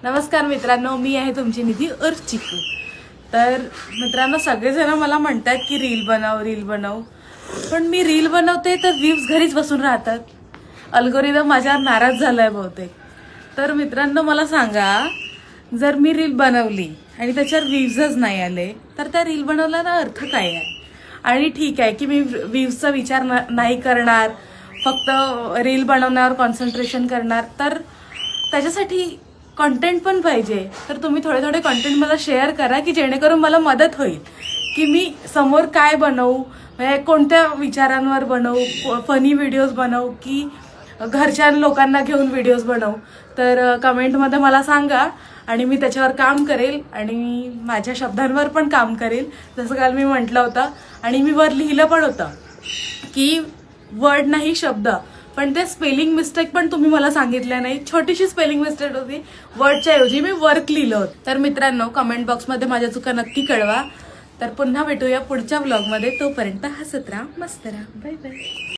नमस्कार मित्रांनो, मी आहे तुमची निधी उर्फ चिकू। तर मित्रांनो, सगळेजण मला म्हणतात की रील बनव, पण मी रील बनवते तर व्ह्यूज घरीच बसून राहतात। अल्गोरिदम माझ्यावर नाराज झालाय बहुतेक। तर मित्रांनो, मला सांगा, जर मी रील बनवली आणि त्याच्यावर व्ह्यूजच नाही आले तर त्या रील बनवल्याचा अर्थ काय आहे? आणि ठीक आहे की मी व्ह्यूजचा विचार नाही करणार, फक्त रील बनवण्यावर कॉन्सन्ट्रेशन करणार, तर त्याच्यासाठी कंटेंट पण पाहिजे। तर तुम्ही थोडे थोडे कंटेंट मला शेअर करा की जेणेकरून मला मदत होईल की मी समोर काय बनवू, म्हणजे कोणत्या विचारांवर बनवू, फनी व्हिडिओज बनवू की घरच्या लोकांना घेऊन व्हिडिओज बनवू। तर कमेंटमध्ये मला सांगा आणि मी त्याच्यावर काम करेल आणि माझ्या शब्दांवर पण काम करेल, जसं काल मी म्हटलं होतं। आणि मी वर लिहिलं पण होतं की वर्ड नाही शब्द, पण ते स्पेलिंग मिस्टेक पण तुम्ही मला सांगितल्या नाही। छोटीशी स्पेलिंग मिस्टेक होती, वर्डच्या ऐवजी मी वर्क लिहिलं होतं। तर मित्रांनो, कमेंट बॉक्समध्ये माझ्या चुका नक्की कळवा। तर पुन्हा भेटूया पुढच्या व्लॉगमध्ये, तोपर्यंत हसत राहा, मस्त राहा, बाय बाय।